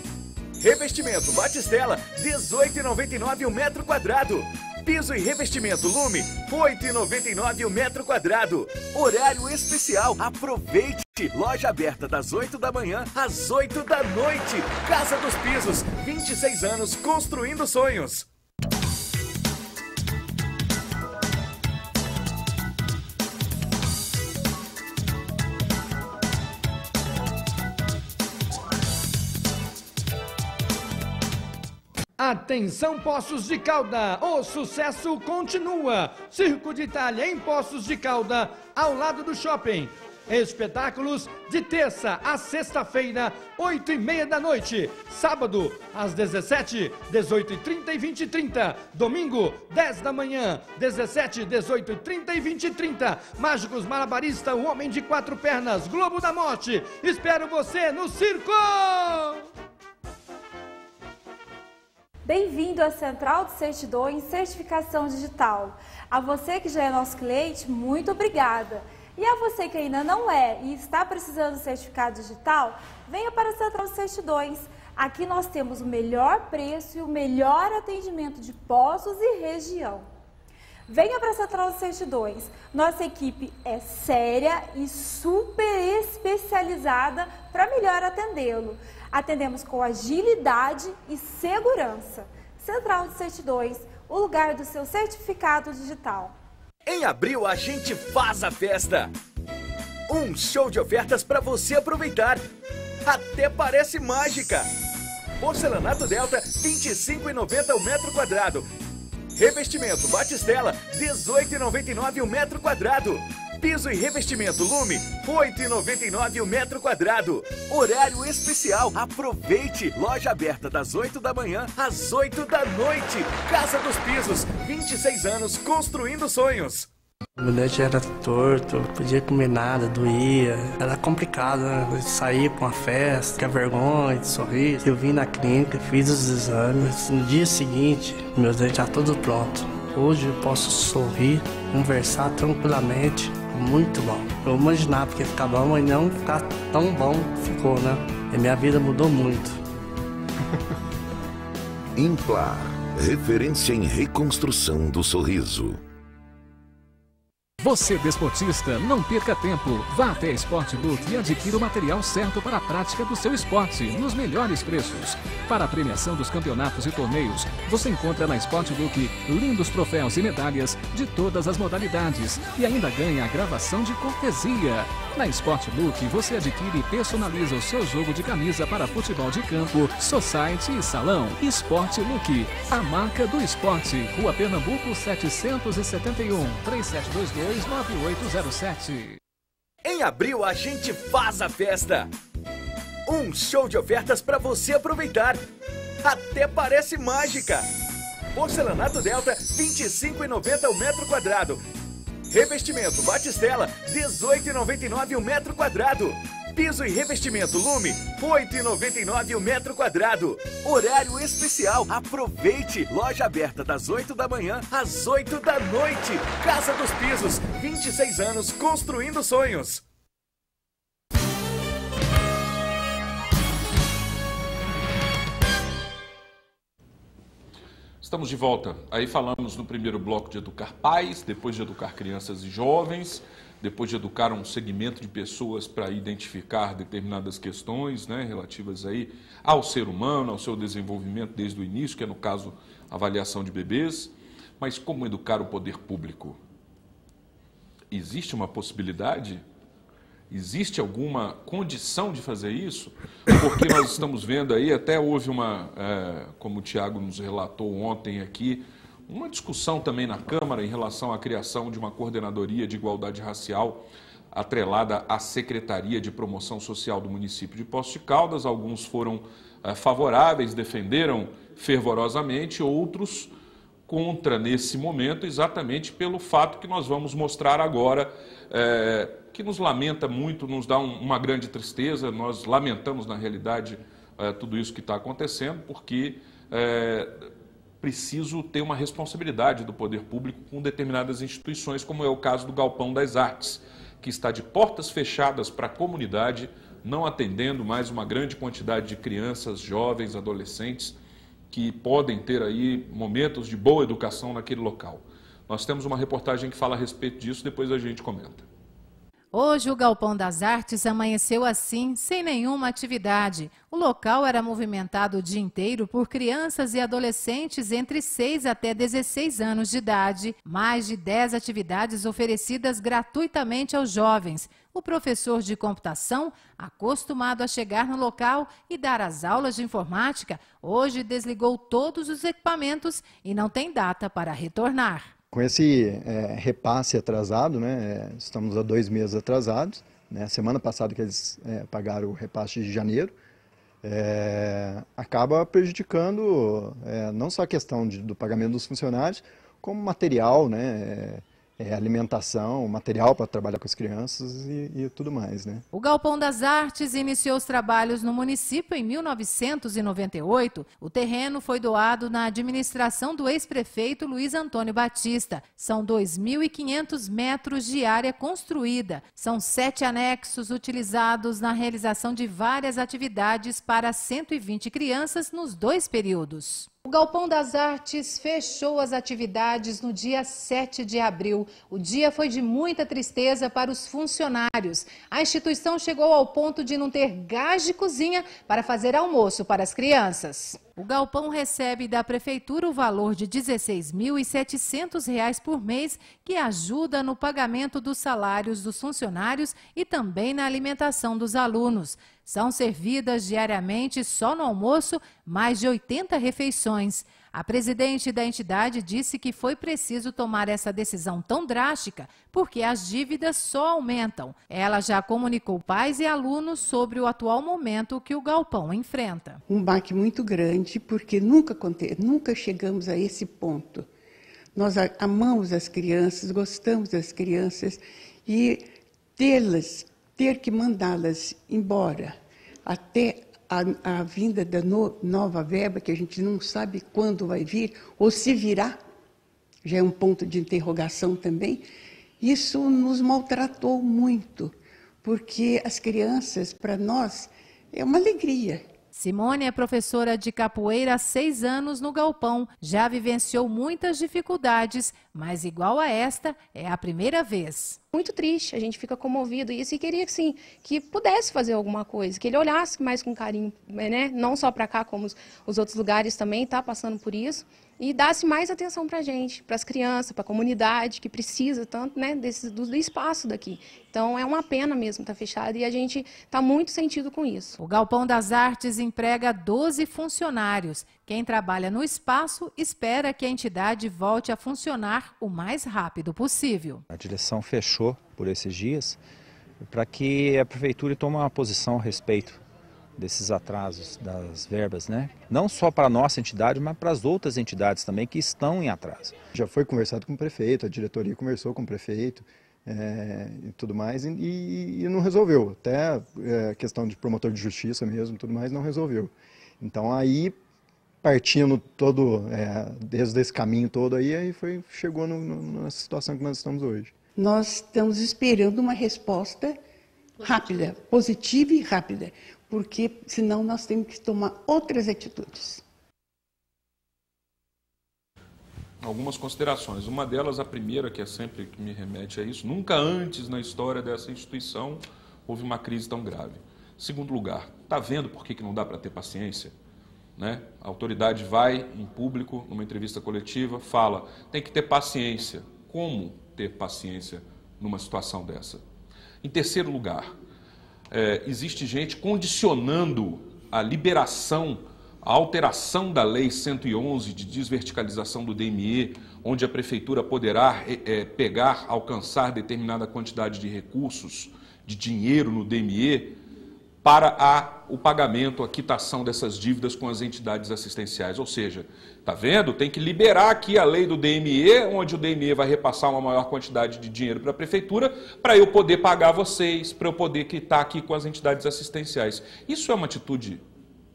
Revestimento Batistela, R$ 18,99 o metro quadrado. Piso e revestimento Lume, R$ 8,99 o metro quadrado. Horário especial, aproveite! Loja aberta das 8 da manhã às 8 da noite. Casa dos Pisos, 26 anos construindo sonhos.
Atenção Poços de Calda, o sucesso continua. Circo de Itália em Poços de Calda, ao lado do shopping. Espetáculos de terça a sexta-feira, 8h30 da noite. Sábado, às 17h, 18h30 e 20h30. Domingo, 10 da manhã, 17h, 18h30 e 20h30. Mágicos Malabarista, o Homem de Quatro Pernas, Globo da Morte. Espero você no circo!
Bem-vindo à Central de Certidões Certificação Digital. A você que já é nosso cliente, muito obrigada. E a você que ainda não é e está precisando de certificado digital, venha para a Central de Certidões. Aqui nós temos o melhor preço e o melhor atendimento de Poços e região. Venha para a Central de Certidões. Nossa equipe é séria e super especializada para melhor atendê-lo. Atendemos com agilidade e segurança. Central de Certidões, o lugar do seu certificado digital.
Em abril a gente faz a festa. Um show de ofertas para você aproveitar. Até parece mágica. Porcelanato Delta, R$ 25,90 o metro quadrado. Revestimento Batistela, R$ 18,99 o metro quadrado. Piso e revestimento Lume, R$ 8,99 o metro quadrado. Horário especial, aproveite! Loja aberta das 8 da manhã às 8 da noite. Casa dos Pisos, 26 anos construindo sonhos.
O dente era torto, não podia comer nada, doía. Era complicado, né? Sair pra uma festa, ficar vergonha de sorrir. Eu vim na clínica, fiz os exames. No dia seguinte, meus dentes já tudo pronto. Hoje eu posso sorrir, conversar tranquilamente. Muito bom. Eu imaginava que ia ficar bom, mas não ficar tão bom ficou, né? E minha vida mudou muito.
Implar, referência em reconstrução do sorriso.
Você desportista, não perca tempo. Vá até a Sportbook e adquira o material certo para a prática do seu esporte, nos melhores preços. Para a premiação dos campeonatos e torneios, você encontra na Sportbook lindos troféus e medalhas de todas as modalidades e ainda ganha a gravação de cortesia. Na Sportbook, você adquire e personaliza o seu jogo de camisa para futebol de campo, society e salão. Sportbook, a marca do esporte. Rua Pernambuco 771, 3722-9807.
Em abril a gente faz a festa. Um show de ofertas para você aproveitar. Até parece mágica. Porcelanato Delta, R$ 25,90 o metro quadrado. Revestimento Batistela, R$ 18,99 o metro quadrado. Piso e revestimento Lume, R$ 8,99 o metro quadrado. Horário especial, aproveite! Loja aberta das 8 da manhã às 8 da noite. Casa dos Pisos, 26 anos construindo sonhos.
Estamos de volta. Aí falamos no primeiro bloco de educar pais, depois de educar crianças e jovens, depois de educar um segmento de pessoas para identificar determinadas questões, né, relativas aí ao ser humano, ao seu desenvolvimento desde o início, que é no caso a avaliação de bebês. Mas como educar o poder público? Existe uma possibilidade? Existe alguma condição de fazer isso? Porque nós estamos vendo aí, até houve como o Tiago nos relatou ontem aqui, uma discussão também na Câmara em relação à criação de uma coordenadoria de igualdade racial atrelada à Secretaria de Promoção Social do município de Poços de Caldas. Alguns foram favoráveis, defenderam fervorosamente, outros contra nesse momento, exatamente pelo fato que nós vamos mostrar agora, que nos lamenta muito, nos dá uma grande tristeza. Nós lamentamos, na realidade, tudo isso que está acontecendo, porque preciso ter uma responsabilidade do poder público com determinadas instituições, como é o caso do Galpão das Artes, que está de portas fechadas para a comunidade, não atendendo mais uma grande quantidade de crianças, jovens, adolescentes, que podem ter aí momentos de boa educação naquele local. Nós temos uma reportagem que fala a respeito disso, depois a gente comenta.
Hoje o Galpão das Artes amanheceu assim, sem nenhuma atividade. O local era movimentado o dia inteiro por crianças e adolescentes entre 6 até 16 anos de idade. Mais de 10 atividades oferecidas gratuitamente aos jovens. O professor de computação, acostumado a chegar no local e dar as aulas de informática, hoje desligou todos os equipamentos e não tem data para retornar.
Com esse repasse atrasado, né, estamos há 2 meses atrasados, né, semana passada que eles pagaram o repasse de janeiro, acaba prejudicando não só a questão do pagamento dos funcionários, como material, né, alimentação, material para trabalhar com as crianças e tudo mais, né?
O Galpão das Artes iniciou os trabalhos no município em 1998. O terreno foi doado na administração do ex-prefeito Luiz Antônio Batista. São 2.500 metros de área construída. São 7 anexos utilizados na realização de várias atividades para 120 crianças nos 2 períodos. O Galpão das Artes fechou as atividades no dia 7 de abril. O dia foi de muita tristeza para os funcionários. A instituição chegou ao ponto de não ter gás de cozinha para fazer almoço para as crianças. O galpão recebe da prefeitura o valor de R$ 16.700 por mês, que ajuda no pagamento dos salários dos funcionários e também na alimentação dos alunos. São servidas diariamente, só no almoço, mais de 80 refeições. A presidente da entidade disse que foi preciso tomar essa decisão tão drástica porque as dívidas só aumentam. Ela já comunicou pais e alunos sobre o atual momento que o galpão enfrenta.
Um baque muito grande porque nunca chegamos a esse ponto. Nós amamos as crianças, gostamos das crianças e ter que mandá-las embora até a vinda da nova verba, que a gente não sabe quando vai vir, ou se virá, já é um ponto de interrogação também. Isso nos maltratou muito, porque as crianças, para nós, é uma alegria.
Simone é professora de capoeira há 6 anos no Galpão. Já vivenciou muitas dificuldades, mas igual a esta, é a primeira vez.
Muito triste, a gente fica comovido isso e queria assim, que pudesse fazer alguma coisa, que ele olhasse mais com carinho, né? Não só para cá, como os outros lugares também tá passando por isso, e desse mais atenção para a gente, para as crianças, para a comunidade que precisa tanto, né, do espaço daqui. Então é uma pena mesmo estar fechado e a gente está muito sentido com isso.
O Galpão das Artes emprega 12 funcionários. Quem trabalha no espaço espera que a entidade volte a funcionar o mais rápido possível.
A direção fechou por esses dias para que a prefeitura tome uma posição a respeito desses atrasos das verbas, né? Não só para a nossa entidade, mas para as outras entidades também que estão em atraso.
Já foi conversado com o prefeito, a diretoria conversou com o prefeito e tudo mais e não resolveu. Até a questão de promotor de justiça mesmo, tudo mais, não resolveu. Então aí, partindo desde esse caminho todo aí chegou na situação que nós estamos hoje.
Nós estamos esperando uma resposta rápida, positiva e rápida, porque senão nós temos que tomar outras atitudes.
Algumas considerações. Uma delas, a primeira, que é sempre que me remete a isso, nunca antes na história dessa instituição houve uma crise tão grave. Segundo lugar, está vendo por que não dá para ter paciência? Né? A autoridade vai em público, numa entrevista coletiva, fala, tem que ter paciência. Como ter paciência numa situação dessa? Em terceiro lugar, existe gente condicionando a liberação, a alteração da Lei 111 de desverticalização do DME, onde a prefeitura poderá alcançar determinada quantidade de recursos, de dinheiro no DME, para o pagamento, a quitação dessas dívidas com as entidades assistenciais. Ou seja, está vendo? Tem que liberar aqui a lei do DME, onde o DME vai repassar uma maior quantidade de dinheiro para a prefeitura, para eu poder pagar vocês, para eu poder quitar aqui com as entidades assistenciais. Isso é uma atitude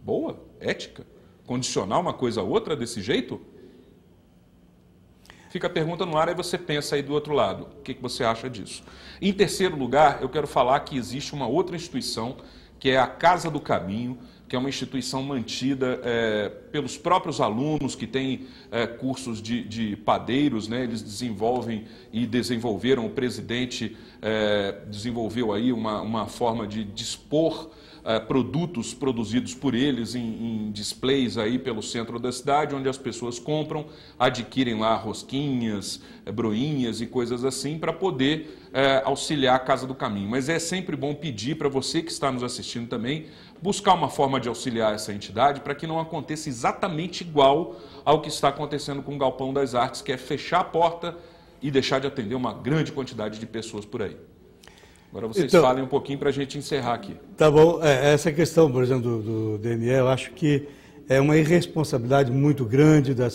boa, ética? Condicionar uma coisa a outra desse jeito? Fica a pergunta no ar e você pensa aí do outro lado. O que você acha disso? Em terceiro lugar, eu quero falar que existe uma outra instituição, que é a Casa do Caminho, que é uma instituição mantida pelos próprios alunos que têm cursos de padeiros, né? Eles desenvolvem e desenvolveram, o presidente desenvolveu aí uma forma de dispor produtos produzidos por eles em displays aí pelo centro da cidade, onde as pessoas compram, adquirem lá rosquinhas, broinhas e coisas assim para poder auxiliar a Casa do Caminho. Mas é sempre bom pedir para você que está nos assistindo também, buscar uma forma de auxiliar essa entidade para que não aconteça exatamente igual ao que está acontecendo com o Galpão das Artes, que é fechar a porta e deixar de atender uma grande quantidade de pessoas por aí. Agora vocês falem um pouquinho para a gente encerrar aqui.
Tá bom. Essa questão, por exemplo, do DME, eu acho que é uma irresponsabilidade muito grande da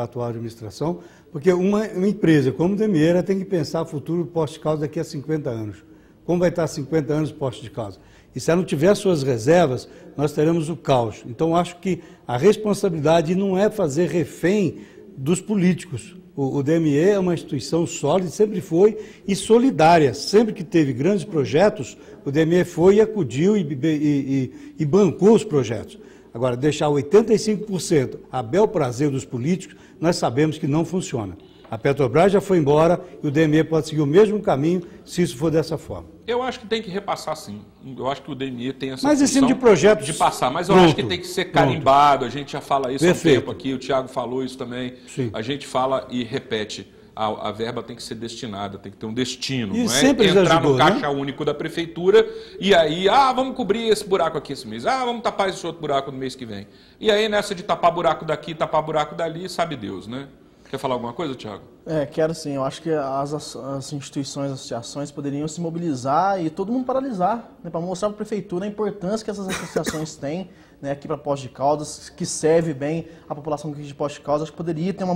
atual administração, porque uma empresa como o DME ela tem que pensar o futuro do posto de causa daqui a 50 anos. Como vai estar 50 anos o posto de causa? E se ela não tiver suas reservas, nós teremos o caos. Então, acho que a responsabilidade não é fazer refém dos políticos. O DME é uma instituição sólida, sempre foi, e solidária. Sempre que teve grandes projetos, o DME foi e acudiu e bancou os projetos. Agora, deixar 85% a bel prazer dos políticos, nós sabemos que não funciona. A Petrobras já foi embora e o DME pode seguir o mesmo caminho se isso for dessa forma.
Eu acho que tem que repassar sim. Eu acho que o DME tem essa
função
função
de projetos
de passar. Mas eu acho que tem que ser carimbado. A gente já fala isso há um tempo aqui. O Thiago falou isso também.
Sim.
A gente fala e repete. A verba tem que ser destinada, tem que ter um destino.
E
não
sempre
é entrar
ajudou,
no caixa único da prefeitura e aí, vamos cobrir esse buraco aqui esse mês. Vamos tapar esse outro buraco no mês que vem. E aí, nessa de tapar buraco daqui, tapar buraco dali, sabe Deus, né? Quer falar alguma coisa, Thiago?
Quero sim. Eu acho que as instituições, as associações poderiam se mobilizar e todo mundo paralisar, né, para mostrar para a prefeitura a importância que essas associações têm, né, aqui para Poços de Caldas, que serve bem a população aqui de Poços de Caldas. Acho que poderia ter uma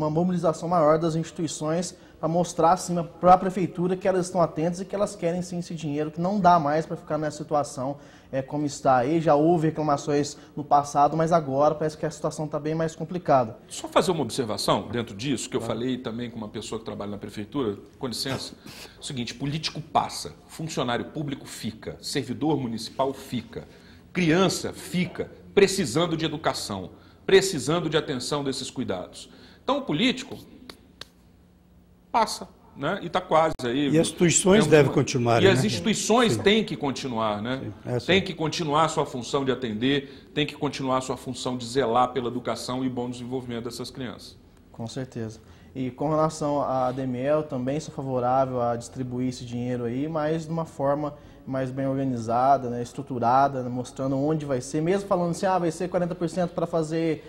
mobilização maior das instituições para mostrar assim, para a prefeitura que elas estão atentas e que elas querem sim esse dinheiro, que não dá mais para ficar nessa situação como está aí. Já houve reclamações no passado, mas agora parece que a situação está bem mais complicada.
Só fazer uma observação dentro disso, que eu falei também com uma pessoa que trabalha na prefeitura, com licença. O seguinte, político passa, funcionário público fica, servidor municipal fica. criança fica precisando de educação, precisando de atenção desses cuidados. Então o político passa, né? E está quase aí.
E as instituições devem continuar.
E as instituições têm que continuar, né? Tem que continuar a sua função de atender, tem que continuar a sua função de zelar pela educação e bom desenvolvimento dessas crianças.
Com certeza. E com relação à DME, eu também sou favorável a distribuir esse dinheiro aí, mas de uma forma mais bem organizada, né, estruturada, né, mostrando onde vai ser, mesmo falando assim, vai ser 40% para fazer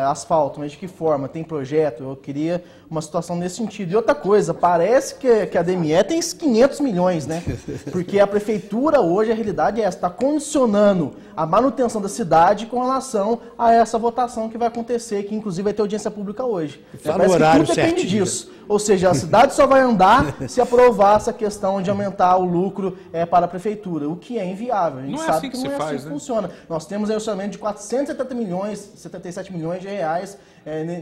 asfalto, mas de que forma? Tem projeto? Eu queria uma situação nesse sentido. E outra coisa, parece que a DME tem 500 milhões, né? Porque a prefeitura hoje, a realidade é essa, está condicionando a manutenção da cidade com relação a essa votação que vai acontecer, que inclusive vai ter audiência pública hoje.
Parece que tudo
depende disso. Ou seja, a cidade só vai andar se aprovar essa questão de aumentar o lucro para a prefeitura, o que é inviável. A gente sabe que não é assim que funciona. Nós temos aí um orçamento de 470 milhões, 77 milhões de reais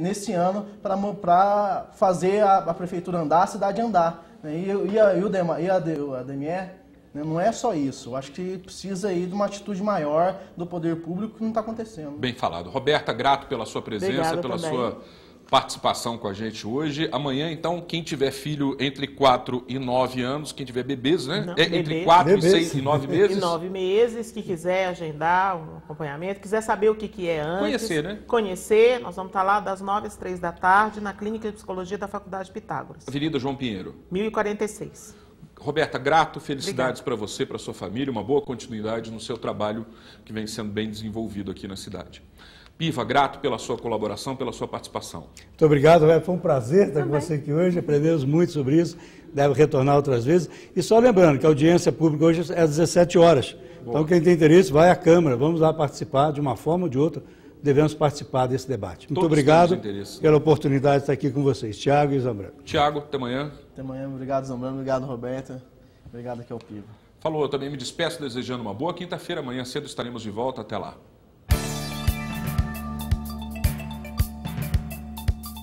nesse ano para fazer a prefeitura andar, a cidade andar. E a DME, né, não é só isso. Eu acho que precisa aí de uma atitude maior do poder público que não está acontecendo.
Bem falado. Roberta, grato pela sua presença,
Obrigada
pela
também.
sua participação com a gente hoje. Amanhã, então, quem tiver filho entre 4 e 9 anos, quem tiver bebês, né?
Não,
entre
bebês.
4 e 6 e 9 meses.
E 9 meses, que quiser agendar um acompanhamento, quiser saber o que é antes.
Conhecer, né?
Conhecer, nós vamos estar lá das 9 às 3 da tarde, na Clínica de Psicologia da Faculdade Pitágoras.
Avenida João Pinheiro.
1046.
Roberta, grato, felicidades para você, para sua família, uma boa continuidade no seu trabalho que vem sendo bem desenvolvido aqui na cidade. Piva, grato pela sua colaboração, pela sua participação.
Muito obrigado, Roberto. Foi um prazer estar com você aqui hoje. Aprendemos muito sobre isso. Deve retornar outras vezes. E só lembrando que a audiência pública hoje é às 17 horas. Boa. Então, quem tem interesse, vai à Câmara. Vamos lá participar, de uma forma ou de outra, devemos participar desse debate. Muito obrigado pela oportunidade de estar aqui com vocês. Tiago e Zambrano.
Tiago, até amanhã.
Até amanhã. Obrigado, Zambrano. Obrigado, Roberta. Obrigado aqui ao Piva.
Falou, eu também me despeço desejando uma boa quinta-feira. Amanhã cedo estaremos de volta. Até lá.